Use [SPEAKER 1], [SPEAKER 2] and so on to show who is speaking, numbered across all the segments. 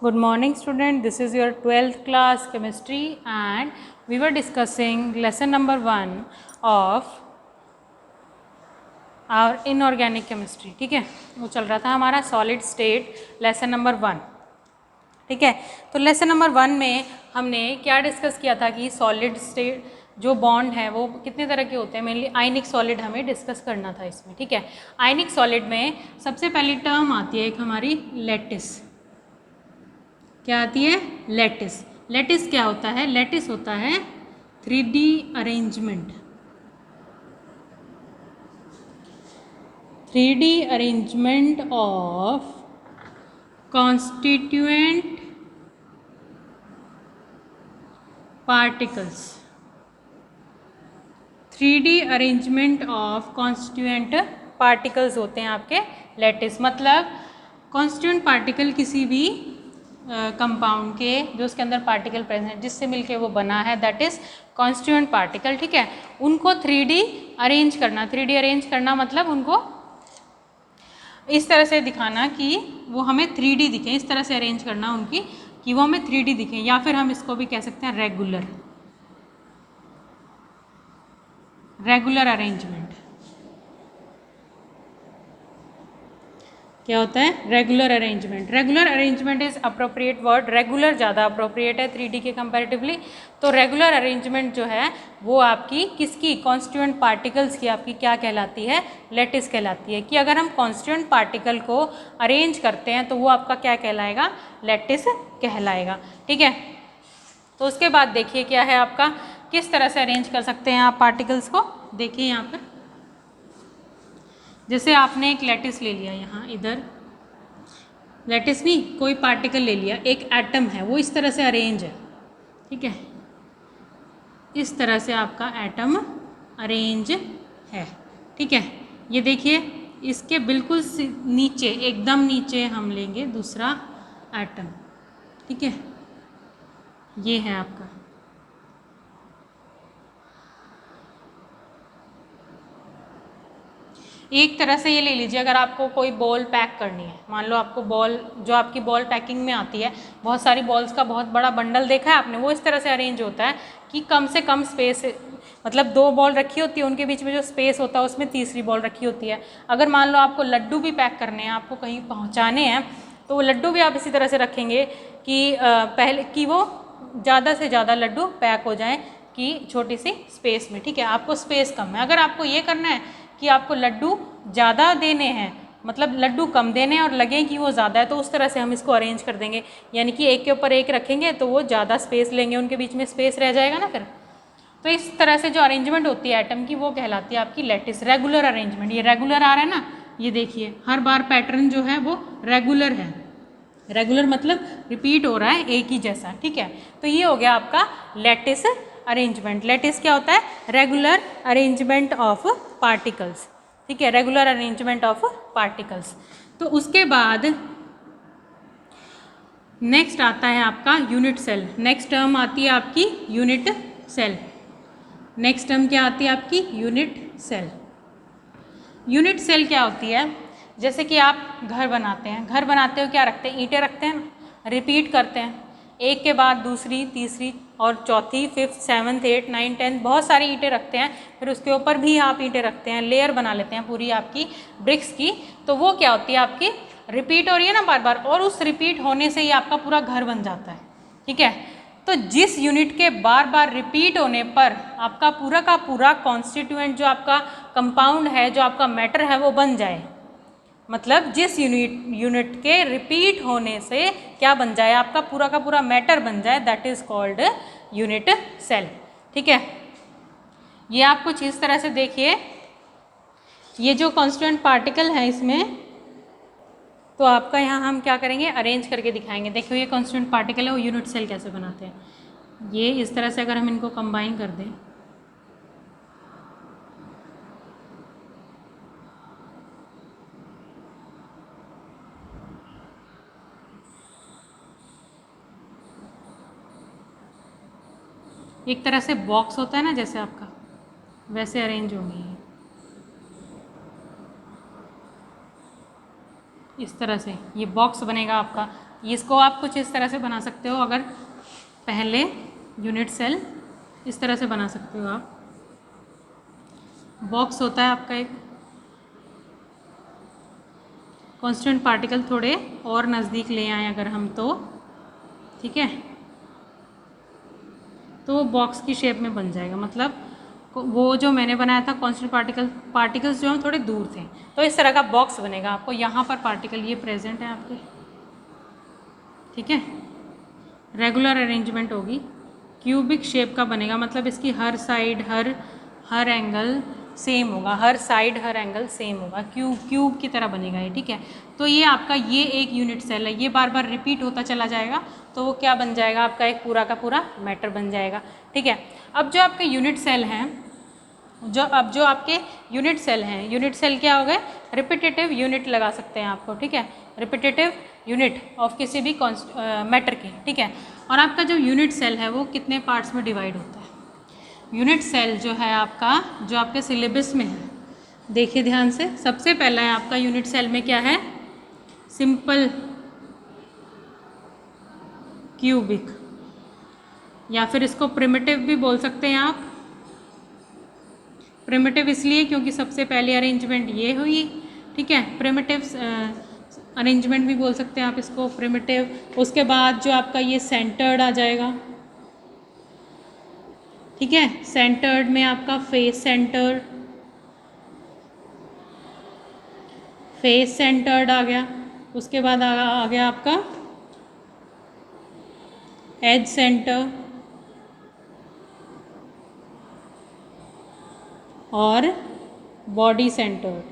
[SPEAKER 1] Good morning student, this is your 12th class chemistry and we were discussing lesson number 1 of our inorganic chemistry. ठीक है, वो चल रहा था हमारा सॉलिड स्टेट लेसन नंबर 1. ठीक है, तो लेसन नंबर 1 में हमने क्या डिस्कस किया था कि सॉलिड स्टेट जो बॉन्ड है वो कितने तरह के होते हैं. मेनली आयनिक सॉलिड हमें डिस्कस करना था इसमें. ठीक है, आयनिक सॉलिड में सबसे पहली टर्म आती है एक हमारी लैटिस. क्या आती है? लैटिस. लैटिस क्या होता है? लैटिस होता है 3D arrangement. 3D arrangement of constituent particles. 3D arrangement of constituent particles होते हैं आपके लैटिस. मतलब कॉन्स्टिट्यूएंट पार्टिकल किसी भी कंपाउंड के जो उसके अंदर पार्टिकल प्रेजेंट है जिससे मिलके वो बना है, दैट इज कॉन्स्टिट्यूएंट पार्टिकल. ठीक है, उनको 3D अरेंज करना. 3D अरेंज करना मतलब उनको इस तरह से दिखाना कि वो हमें 3D दिखें. इस तरह से अरेंज करना उनकी कि वो हमें 3D दिखें. या फिर हम इसको भी कह सकते हैं रेगुलर. रेगुलर अरेंजमेंट क्या होता है? Regular arrangement. Regular arrangement is appropriate word. Regular ज़्यादा अप्रोप्रिएट है 3D के कंपैरेटिवली. तो रेगुलर अरेंजमेंट जो है वो आपकी किसकी? कॉन्स्टिट्यूएंट पार्टिकल्स की आपकी क्या कहलाती है? लैटिस कहलाती है. कि अगर हम कॉन्स्टिट्यूएंट पार्टिकल को अरेंज करते हैं तो वो आपका क्या कहलाएगा? लैटिस कहलाएगा. ठीक है, तो उसके बाद देखिए क्या है आपका, किस तरह से अरेंज कर सकते हैं आप पार्टिकल्स को. देखिए यहाँ पर जैसे आपने एक लैटिस ले लिया, यहाँ इधर लैटिस नहीं, कोई पार्टिकल ले लिया, एक एटम है वो इस तरह से अरेंज है. ठीक है, इस तरह से आपका एटम अरेंज है. ठीक है, ये देखिए इसके बिल्कुल नीचे, एकदम नीचे हम लेंगे दूसरा एटम. ठीक है, ये है आपका. एक तरह से ये ले लीजिए, अगर आपको कोई बॉल पैक करनी है, मान लो आपको बॉल जो आपकी बॉल पैकिंग में आती है, बहुत सारी बॉल्स का बहुत बड़ा बंडल देखा है आपने, वो इस तरह से अरेंज होता है कि कम से कम स्पेस, मतलब 2 बॉल रखी होती है, उनके बीच में जो स्पेस होता है उसमें तीसरी बॉल रखी होती है. अगर मान लो आपको लड्डू भी पैक करने हैं, आपको कहीं पहुँचाने हैं, तो वो लड्डू भी आप इसी तरह से रखेंगे कि पहले कि वो ज़्यादा से ज़्यादा लड्डू पैक हो जाएँ कि छोटी सी स्पेस में. ठीक है, आपको स्पेस कम है. अगर आपको ये करना है कि आपको लड्डू ज़्यादा देने हैं, मतलब लड्डू कम देने हैं और लगे कि वो ज़्यादा है, तो उस तरह से हम इसको अरेंज कर देंगे. यानी कि एक के ऊपर एक रखेंगे तो वो ज़्यादा स्पेस लेंगे, उनके बीच में स्पेस रह जाएगा ना फिर. तो इस तरह से जो अरेंजमेंट होती है एटम की वो कहलाती है आपकी लैटिस. Regular arrangement. ये रेगुलर आ रहा है ना, ये देखिए हर बार पैटर्न जो है वो रेगुलर है. रेगुलर मतलब रिपीट हो रहा है एक ही जैसा. ठीक है, तो ये हो गया आपका लैटिस अरेंजमेंट. लैटिस क्या होता है? Regular arrangement of particles. ठीक है, रेगुलर अरेंजमेंट ऑफ पार्टिकल्स. तो उसके बाद नेक्स्ट आता है आपका यूनिट सेल. नेक्स्ट टर्म आती है आपकी यूनिट सेल. नेक्स्ट टर्म क्या आती है आपकी? Unit cell. यूनिट सेल क्या होती है? जैसे कि आप घर बनाते हैं, घर बनाते हो क्या रखते हैं? ईंटें रखते हैं, रिपीट करते हैं, एक के बाद दूसरी, तीसरी और चौथी, 5th 7th 8th 9th 10th बहुत सारी ईंटें रखते हैं. फिर उसके ऊपर भी आप ईंटें रखते हैं, लेयर बना लेते हैं पूरी आपकी ब्रिक्स की. तो वो क्या होती है आपकी? रिपीट हो रही है ना बार बार, और उस रिपीट होने से ही आपका पूरा घर बन जाता है. ठीक है, तो जिस यूनिट के बार बार रिपीट होने पर आपका पूरा का पूरा कॉन्स्टिट्यूएंट जो आपका कंपाउंड है, जो आपका मैटर है, वो बन जाए. मतलब जिस यूनिट के रिपीट होने से क्या बन जाए? आपका पूरा का पूरा मैटर बन जाए, that is called unit cell. ठीक है, ये आप कुछ इस तरह से देखिए, ये जो कॉन्स्टिट्यूएंट पार्टिकल है इसमें, तो आपका यहाँ हम क्या करेंगे? अरेंज करके दिखाएंगे. देखिए ये कॉन्स्टिट्यूएंट पार्टिकल है, वो यूनिट सेल कैसे बनाते हैं. ये इस तरह से अगर हम इनको कंबाइन कर दें, एक तरह से बॉक्स होता है ना जैसे आपका, वैसे अरेंज होंगे ये इस तरह से. ये बॉक्स बनेगा आपका. इसको आप कुछ इस तरह से बना सकते हो, अगर पहले यूनिट सेल इस तरह से बना सकते हो आप। बॉक्स होता है आपका एक, कांस्टेंट पार्टिकल थोड़े और नज़दीक ले आए अगर हम तो, ठीक है, तो वो बॉक्स की शेप में बन जाएगा। मतलब वो जो मैंने बनाया था कांस्टेंट पार्टिकल्स जो हैं थोड़े दूर थे, तो इस तरह का बॉक्स बनेगा आपको। यहाँ पर पार्टिकल ये प्रेजेंट है आपके, ठीक है, रेगुलर अरेंजमेंट होगी, क्यूबिक शेप का बनेगा। मतलब इसकी हर साइड हर एंगल सेम होगा, हर साइड हर एंगल सेम होगा, क्यूब की तरह बनेगा ये, ठीक है। तो ये आपका ये एक यूनिट सेल है, ये बार बार रिपीट होता चला जाएगा, तो वो क्या बन जाएगा आपका, एक पूरा का पूरा मैटर बन जाएगा, ठीक है। अब जो आपके यूनिट सेल हैं, जो आपके यूनिट सेल हैं, यूनिट सेल क्या हो गए, रिपीटेटिव यूनिट लगा सकते हैं आपको, ठीक है, रिपीटेटिव यूनिट ऑफ किसी भी मैटर की, ठीक है। और आपका जो यूनिट सेल है वो कितने पार्ट्स में डिवाइड होता है। यूनिट सेल जो है आपका, जो आपके सिलेबस में है, देखिए ध्यान से, सबसे पहला है आपका यूनिट सेल में क्या है, सिंपल क्यूबिक, या फिर इसको प्रिमिटिव भी बोल सकते हैं आप। प्रिमिटिव इसलिए क्योंकि सबसे पहली अरेंजमेंट ये हुई, ठीक है, प्रिमिटिव अरेंजमेंट भी बोल सकते हैं आप इसको, प्रिमिटिव। उसके बाद जो आपका ये सेंटर्ड आ जाएगा, ठीक है, सेंटर्ड में आपका फेस सेंटर्ड आ गया। उसके बाद आ गया आपका एज सेंटर और बॉडी सेंटर।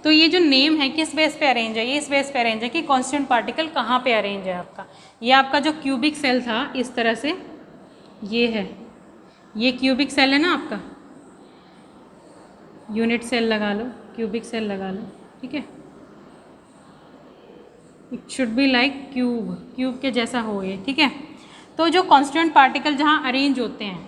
[SPEAKER 1] तो ये जो नेम है किस बेस पे अरेंज है, ये इस बेस पे अरेंज है कि कांस्टेंट पार्टिकल कहाँ पे अरेंज है आपका। ये आपका जो क्यूबिक सेल था इस तरह से, ये है, ये क्यूबिक सेल है ना आपका, यूनिट सेल लगा लो, क्यूबिक सेल लगा लो, ठीक है। It should be like cube के जैसा हो ये, ठीक है। तो जो कांस्टेंट पार्टिकल जहाँ अरेंज होते हैं,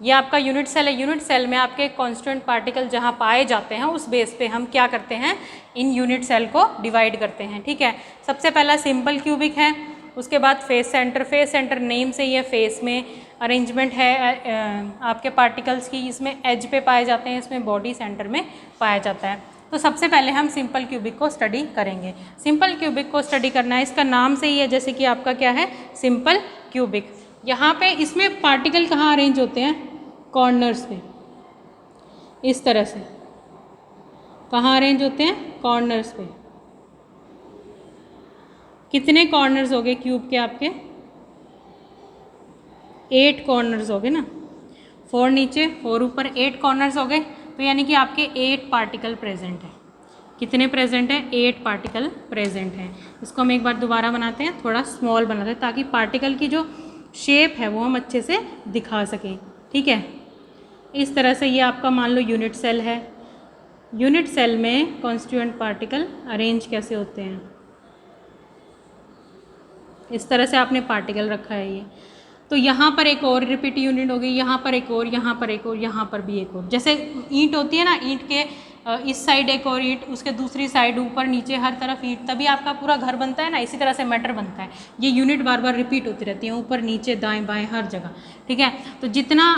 [SPEAKER 1] ये आपका यूनिट सेल है। यूनिट सेल में आपके कांस्टेंट पार्टिकल जहाँ पाए जाते हैं उस बेस पे हम क्या करते हैं, इन यूनिट सेल को डिवाइड करते हैं, ठीक है। सबसे पहला सिंपल क्यूबिक है, उसके बाद फेस सेंटर नेम से ही है, फेस में अरेंजमेंट है आपके पार्टिकल्स की, इसमें एज पे पाए जाते हैं, इसमें बॉडी सेंटर में पाया जाता है। तो सबसे पहले हम सिंपल क्यूबिक को स्टडी करेंगे। सिंपल क्यूबिक को स्टडी करना है, इसका नाम से ही है, जैसे कि आपका क्या है, सिंपल क्यूबिक। यहाँ पे इसमें पार्टिकल कहाँ अरेंज होते हैं, कॉर्नर्स पे, इस तरह से। कहाँ अरेंज होते हैं, कॉर्नर्स पे। कितने कॉर्नर्स हो गए क्यूब के आपके, 8 कॉर्नर्स हो गए ना, 4 नीचे 4 ऊपर, 8 कॉर्नर्स हो गए। तो यानी कि आपके 8 पार्टिकल प्रेजेंट हैं। कितने प्रेजेंट हैं, 8 पार्टिकल प्रेजेंट हैं। इसको हम एक बार दोबारा बनाते हैं, थोड़ा स्मॉल बनाते हैं ताकि पार्टिकल की जो शेप है वो हम अच्छे से दिखा सकें, ठीक है। इस तरह से ये आपका मान लो यूनिट सेल है। यूनिट सेल में कॉन्स्टिट्यूएंट पार्टिकल अरेंज कैसे होते हैं, इस तरह से आपने पार्टिकल रखा है ये। तो यहाँ पर एक और रिपीट यूनिट हो गई, यहाँ पर एक और, यहाँ पर एक और, यहाँ पर भी एक और। जैसे ईंट होती है ना, ईंट के इस साइड एक और ईंट, उसके दूसरी साइड, ऊपर नीचे हर तरफ ईंट, तभी आपका पूरा घर बनता है ना। इसी तरह से मैटर बनता है। ये यूनिट बार बार रिपीट होती रहती है, ऊपर नीचे दाएं बाएं हर जगह, ठीक है। तो जितना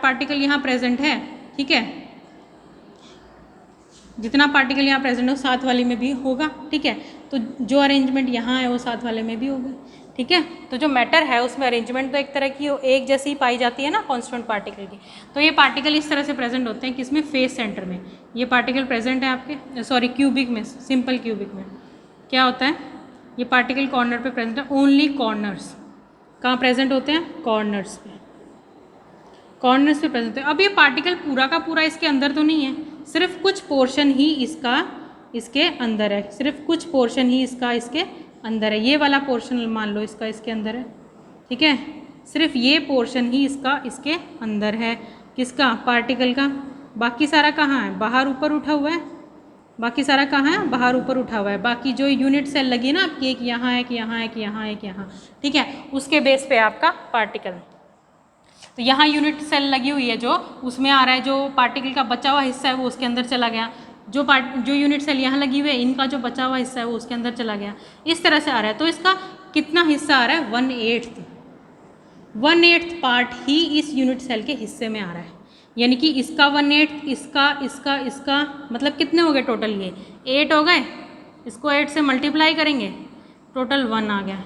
[SPEAKER 1] पार्टिकल यहाँ प्रेजेंट है, ठीक है, जितना पार्टिकल यहाँ प्रेजेंट हो साथ वाले में भी होगा, ठीक है। तो जो अरेंजमेंट यहाँ है वो साथ वाले में भी होगा, ठीक है। तो जो मैटर है उसमें अरेंजमेंट तो एक तरह की एक जैसी ही पाई जाती है ना कांस्टेंट पार्टिकल की। तो ये पार्टिकल इस तरह से प्रेजेंट होते हैं, किसमें, फेस सेंटर में। ये पार्टिकल प्रेजेंट है आपके, सॉरी क्यूबिक में, सिंपल क्यूबिक में क्या होता है, ये पार्टिकल कॉर्नर पे प्रेजेंट है। ओनली कॉर्नर्स कहाँ प्रेजेंट होते हैं, कॉर्नर्स पे, कॉर्नर्स पे प्रेजेंट है। अब ये पार्टिकल पूरा का पूरा इसके अंदर तो नहीं है, सिर्फ कुछ पोर्शन ही इसका इसके अंदर है, सिर्फ कुछ पोर्शन ही इसका इसके अंदर है। ये वाला पोर्शन मान लो इसका इसके अंदर है, ठीक है। सिर्फ ये पोर्शन ही इसका इसके अंदर है, किसका, पार्टिकल का। बाकी सारा कहाँ है, बाहर ऊपर उठा हुआ है। बाकी सारा कहाँ है, बाहर ऊपर उठा हुआ है। बाकी जो यूनिट सेल लगी है ना आपकी, एक यहाँ है, एक यहाँ है, एक यहाँ है, एक यहाँ, ठीक है, उसके बेस पे आपका पार्टिकल। तो यहाँ यूनिट सेल लगी हुई है जो, उसमें आ रहा है जो पार्टिकल का बचा हुआ हिस्सा है वो उसके अंदर चला गया। जो यूनिट सेल यहाँ लगी हुई है, इनका जो बचा हुआ हिस्सा है वो उसके अंदर चला गया, इस तरह से आ रहा है। तो इसका कितना हिस्सा आ रहा है? 1/8 पार्ट ही इस यूनिट सेल के हिस्से में आ रहा है। यानी कि इसका 1/8, इसका मतलब कितने हो गए टोटल? ये 8 हो गए। इसको 8 से मल्टीप्लाई करेंगे, टोटल 1 आ गया।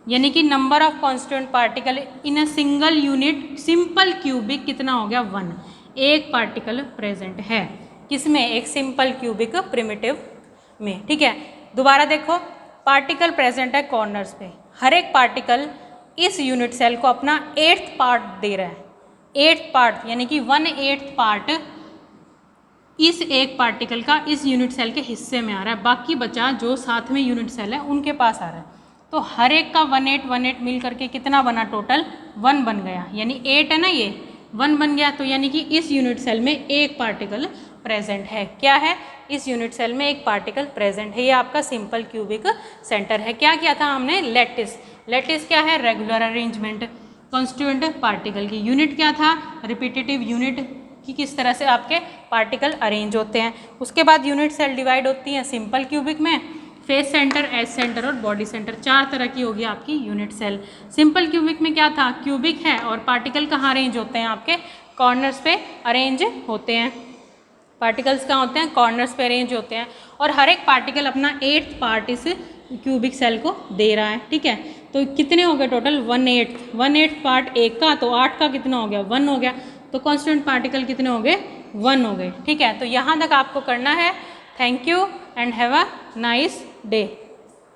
[SPEAKER 1] यानी कि number of constituent particle in a single unit simple cubic कितना हो गया? 1। एक पार्टिकल प्रेजेंट है किसमें? एक सिंपल क्यूबिक प्रिमिटिव में। ठीक है, दोबारा देखो, पार्टिकल प्रेजेंट है कॉर्नर्स पे। हर एक पार्टिकल इस यूनिट सेल को अपना 8th पार्ट दे रहा है। 8th पार्ट यानी कि 1/8 पार्ट इस एक पार्टिकल का इस यूनिट सेल के हिस्से में आ रहा है, बाकी बचा जो साथ में यूनिट सेल है उनके पास आ रहा है। तो हर एक का 1/8 मिल करके कितना बना? टोटल 1 बन गया। यानी 8 है ना, ये 1 बन गया। तो यानी कि इस यूनिट सेल में एक पार्टिकल प्रेजेंट है। क्या है? इस यूनिट सेल में एक पार्टिकल प्रेजेंट है। ये आपका सिंपल क्यूबिक सेंटर है। क्या किया था हमने? लैटिस। लैटिस क्या है? रेगुलर अरेंजमेंट कॉन्स्टिट्यूएंट पार्टिकल की। यूनिट क्या था? रिपीटेटिव यूनिट कि किस तरह से आपके पार्टिकल अरेंज होते हैं। उसके बाद यूनिट सेल डिवाइड होती हैं सिंपल क्यूबिक में, फेस सेंटर, एज सेंटर और बॉडी सेंटर। 4 तरह की होगी आपकी यूनिट सेल। सिंपल क्यूबिक में क्या था? क्यूबिक है और पार्टिकल कहाँ अरेंज होते हैं? आपके कॉर्नर्स पे अरेंज होते हैं। पार्टिकल्स कहाँ होते हैं? कॉर्नर्स पे अरेंज होते हैं। और हर एक पार्टिकल अपना 8th पार्ट इस क्यूबिक सेल को दे रहा है। ठीक है, तो कितने हो गए टोटल? 1/8 पार्ट एक का, तो 8 का कितना हो गया? 1 हो गया। तो कॉन्स्टेंट पार्टिकल कितने हो गए? 1 हो गए। ठीक है, तो यहाँ तक आपको करना है। Thank you and have a nice day.